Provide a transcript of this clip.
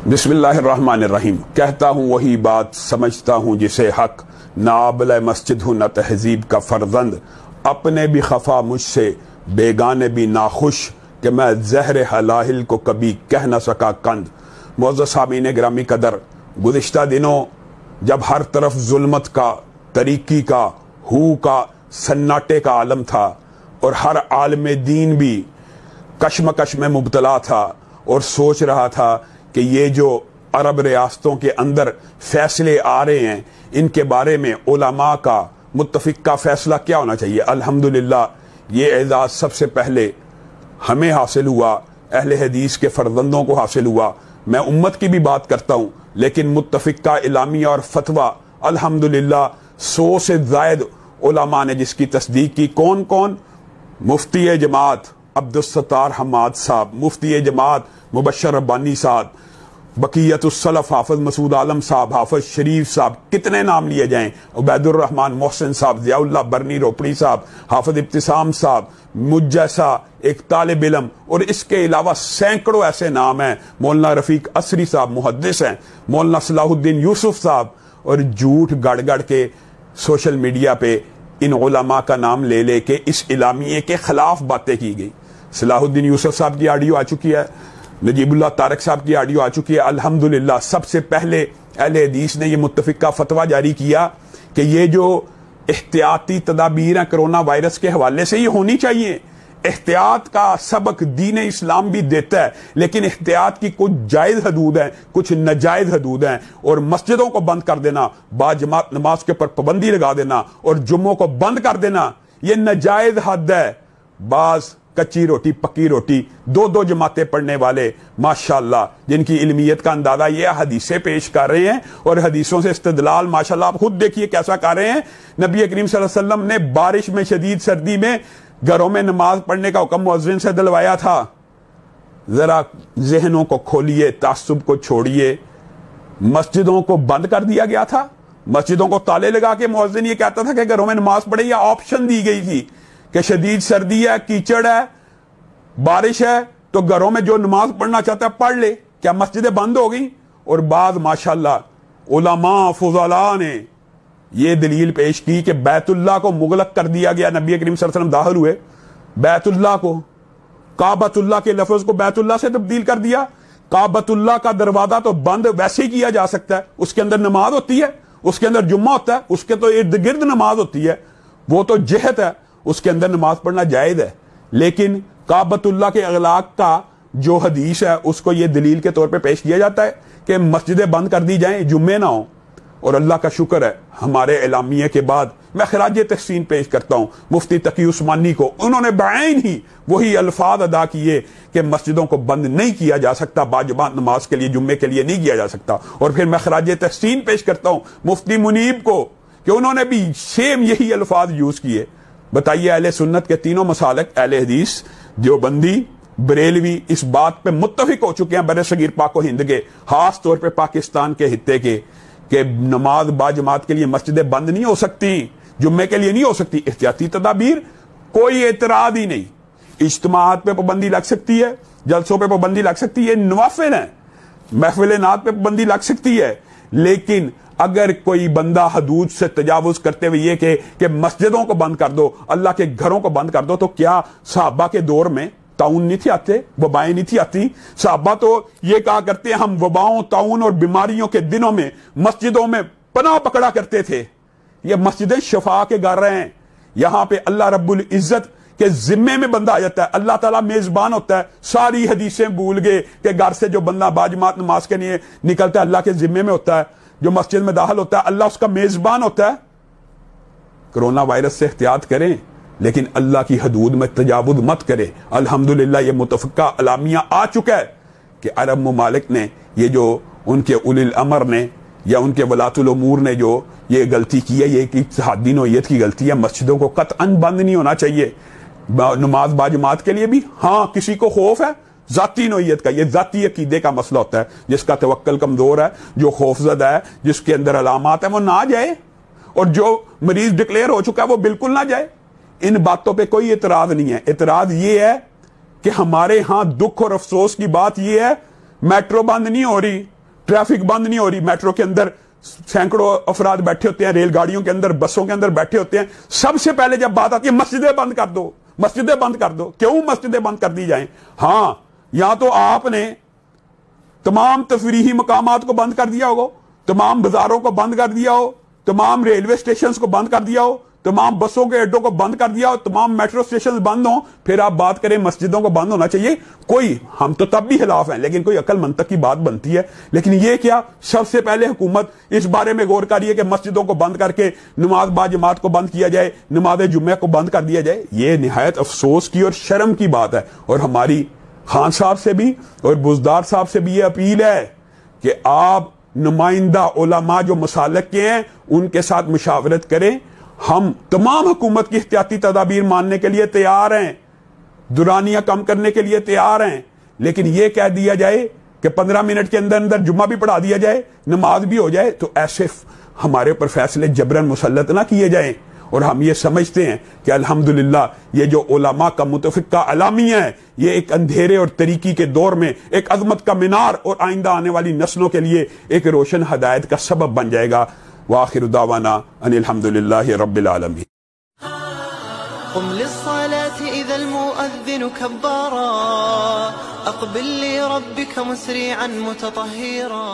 بسم اللہ الرحمن الرحیم. کہتا ہوں وہی بات سمجھتا ہوں جسے حق، نہ آبلۂ مسجد ہوں نہ تہذیب کا فرزند، اپنے بھی خفا مجھ سے بیگانے بھی ناخوش، کہ میں زہر حلاہل کو کبھی کہہ نہ سکا کند. معزز سامعین گرامی قدر، گزشتہ دنوں جب ہر طرف ظلمت کا، طریقی کا، ہو کا، سناٹے کا عالم تھا اور ہر عالم دین بھی کشمکش میں مبتلا تھا اور سوچ رہا تھا کہ یہ جو عرب ریاستوں کے اندر فیصلے آ رہے ہیں ان کے بارے میں علماء کا متفقہ فیصلہ کیا ہونا چاہیے. الحمدللہ یہ اعزاز سب سے پہلے ہمیں حاصل ہوا، اہل حدیث کے فرزندوں کو حاصل ہوا. میں امت کی بھی بات کرتا ہوں لیکن متفقہ اعلامیہ اور فتویٰ الحمدللہ 100 سے زائد علماء نے جس کی تصدیق کی. کون کون؟ مفتی جماعت عبدالستار حماد صاحب، مفتی جماعت مبشر ربانی صاحب، بقیت السلف حافظ مسعود عالم صاحب، حافظ شریف صاحب، کتنے نام لیے جائیں، عبید الرحمن محسن صاحب، ضیاء اللہ برنی روپڑی صاحب، حافظ ابتسام صاحب، مجھ جیسا ایک طالب علم، اور اس کے علاوہ سینکڑوں ایسے نام ہیں. مولانا رفیق اسری صاحب محدث ہیں، مولانا صلاح الدین یوسف صاحب، اور جھوٹ گڑ گڑ کے سوشل میڈیا پہ ان علماء کا نام لے لے کے اس اعلامیے کے خلاف باتیں کی گئی. صلاح الدین یوسف صاحب کی آڈیو آ چکی ہے، نجیب اللہ طارق صاحب کی آڈیو آ چکی ہے. الحمدللہ سب سے پہلے اہل حدیث نے یہ متفقہ فتویٰ جاری کیا کہ یہ جو احتیاطی تدابیر ہیں کرونا وائرس کے حوالے سے یہ ہونی چاہیے. احتیاط کا سبق دین اسلام بھی دیتا ہے لیکن احتیاط کی کچھ جائز حدود ہیں، کچھ ناجائز حدود ہیں، اور مسجدوں کو بند کر دینا، باجماعت نماز کے اوپر پابندی لگا دینا اور جمعوں کو بند کر دینا یہ ناجائز حد ہے. بعض کچی روٹی پکی روٹی دو جماعتیں پڑھنے والے ماشاءاللہ جن کی علمیت کا اندازہ یہ حدیثیں پیش کر رہے ہیں اور حدیثوں سے استدلال ماشاءاللہ آپ خود دیکھیے کیسا کر رہے ہیں. نبی کریم صلی اللہ علیہ وسلم نے بارش میں، شدید سردی میں گھروں میں نماز پڑھنے کا حکم مؤذن سے دلوایا تھا. ذرا ذہنوں کو کھولیے، تعصب کو چھوڑیے. مسجدوں کو بند کر دیا گیا تھا، مسجدوں کو تالے لگا کے مؤذن یہ کہتا تھا کہ گھروں میں نماز پڑھے، یا آپشن دی گئی تھی کہ شدید سردی ہے، کیچڑ ہے، بارش ہے تو گھروں میں جو نماز پڑھنا چاہتا ہے پڑھ لے. کیا مسجدیں بند ہو گئیں؟ اور بعض ماشاءاللہ علماء فضلاء نے یہ دلیل پیش کی کہ بیت اللہ کو مغلق کر دیا گیا. نبی کریم صلی اللہ علیہ وسلم داخل ہوئے، بیت اللہ کو، کعبۃ اللہ کے لفظ کو بیت اللہ سے تبدیل کر دیا. کعبۃ اللہ کا دروازہ تو بند ویسے ہی کیا جا سکتا ہے، اس کے اندر نماز ہوتی ہے، اس کے اندر جمعہ ہوتا ہے، اس کے تو ارد گرد نماز ہوتی ہے، وہ تو جہت ہے، اس کے اندر نماز پڑھنا جائز ہے. لیکن کعبۃ اللہ کے اغلاق کا جو حدیث ہے اس کو یہ دلیل کے طور پہ پیش کیا جاتا ہے کہ مسجدیں بند کر دی جائیں، جمعے نہ ہوں. اور اللہ کا شکر ہے ہمارے اعلامیے کے بعد میں خراج تحسین پیش کرتا ہوں مفتی تقی عثمانی کو. انہوں نے بعین ہی وہی الفاظ ادا کیے کہ مسجدوں کو بند نہیں کیا جا سکتا، باجماعت نماز کے لیے، جمعے کے لیے نہیں کیا جا سکتا. اور پھر میں خراج تحسین پیش کرتا ہوں مفتی منیب کو کہ انہوں نے بھی سیم یہی الفاظ یوز کیے. بتائیے اہل سنت کے تینوں مسالک، اہل حدیث، دیوبندی، بریلوی، اس بات پہ متفق ہو چکے ہیں بر صغیر پاک و ہند کے، خاص طور پہ پاکستان کے خطے کے، کہ نماز باجماعت کے لیے مسجدیں بند نہیں ہو سکتی، جمعے کے لیے نہیں ہو سکتی. احتیاطی تدابیر کوئی اعتراض ہی نہیں. اجتماعات پہ پابندی لگ سکتی ہے، جلسوں پہ پابندی لگ سکتی ہے، نوافل ہیں، محفل نعت پہ پابندی لگ سکتی ہے. لیکن اگر کوئی بندہ حدود سے تجاوز کرتے ہوئے یہ کہ مسجدوں کو بند کر دو، اللہ کے گھروں کو بند کر دو، تو کیا صحابہ کے دور میں طاعون نہیں تھی آتے، وبائیں نہیں تھی آتی؟ صحابہ تو یہ کہا کرتے ہیں ہم وباؤں، طاعون اور بیماریوں کے دنوں میں مسجدوں میں پناہ پکڑا کرتے تھے. یہ مسجدیں شفا کے گھر ہیں، یہاں پہ اللہ رب العزت کے ذمے میں بندہ آ جاتا ہے، اللہ تعالیٰ میزبان ہوتا ہے. ساری حدیثیں بھول گئے کہ گھر سے جو بندہ باجماعت نماز کے لیے نکلتا ہے اللہ کے ذمے میں ہوتا ہے، جو مسجد میں داخل ہوتا ہے اللہ اس کا میزبان ہوتا ہے. کرونا وائرس سے احتیاط کریں لیکن اللہ کی حدود میں تجاوز مت کرے. الحمدللہ یہ متفقہ اعلامیہ آ چکا ہے کہ عرب ممالک نے یہ جو ان کے اولی الامر نے یا ان کے ولاۃ الامور نے جو یہ غلطی کی ہے، یہ ایک اتحادی نوعیت کی غلطی ہے. مسجدوں کو قطعاً بند نہیں ہونا چاہیے. نماز باجماعت کے لیے بھی ہاں کسی کو خوف ہے ذاتی نوعیت کا، یہ ذاتی عقیدے کا مسئلہ ہوتا ہے. جس کا توکل کمزور ہے، جو خوف زدہ ہے، جس کے اندر علامات ہیں، وہ نہ جائے، اور جو مریض ڈکلیئر ہو چکا ہے وہ بالکل نہ جائے. ان باتوں پہ کوئی اعتراض نہیں ہے. اعتراض یہ ہے کہ ہمارے ہاں دکھ اور افسوس کی بات یہ ہے میٹرو بند نہیں ہو رہی، ٹریفک بند نہیں ہو رہی، میٹرو کے اندر سینکڑوں افراد بیٹھے ہوتے ہیں، ریل گاڑیوں کے اندر، بسوں کے اندر بیٹھے ہوتے ہیں، سب سے پہلے جب بات آتی ہے مسجدیں بند کر دو، مسجدیں بند کر دو. کیوں مسجدیں بند کر دی جائیں؟ ہاں یا تو آپ نے تمام تفریحی مقامات کو بند کر دیا ہو، تمام بازاروں کو بند کر دیا ہو، تمام ریلوے اسٹیشنز کو بند کر دیا ہو، تمام بسوں کے اڈوں کو بند کر دیا ہو، تمام میٹرو اسٹیشن بند ہوں، پھر آپ بات کریں مسجدوں کو بند ہونا چاہیے. کوئی، ہم تو تب بھی خلاف ہیں، لیکن کوئی عقل منطق کی بات بنتی ہے. لیکن یہ کیا، سب سے پہلے حکومت اس بارے میں غور کر رہی ہے کہ مسجدوں کو بند کر کے نماز باجماعت کو بند کیا جائے، نماز جمعہ کو بند کر دیا جائے. یہ نہایت افسوس کی اور شرم کی بات ہے. اور ہماری خان صاحب سے بھی اور بزدار صاحب سے بھی یہ اپیل ہے کہ آپ نمائندہ علماء جو مسالک کے ہیں ان کے ساتھ مشاورت کریں. ہم تمام حکومت کی احتیاطی تدابیر ماننے کے لیے تیار ہیں، دورانیہ کم کرنے کے لیے تیار ہیں، لیکن یہ کہہ دیا جائے کہ 15 منٹ کے اندر اندر جمعہ بھی پڑھا دیا جائے، نماز بھی ہو جائے، تو ایسے ہمارے اوپر فیصلے جبرن مسلط نہ کیے جائیں. اور ہم یہ سمجھتے ہیں کہ الحمدللہ یہ جو علماء کا متفقہ اعلامیہ ہے، یہ ایک اندھیرے اور تاریکی کے دور میں ایک عظمت کا مینار اور آئندہ آنے والی نسلوں کے لیے ایک روشن ہدایت کا سبب بن جائے گا. وآخر دعوانا ان الحمدللہ رب العالمین. قم للصلاة إذا المؤذن كبارا أقبل لربك مسرعا متطهرا.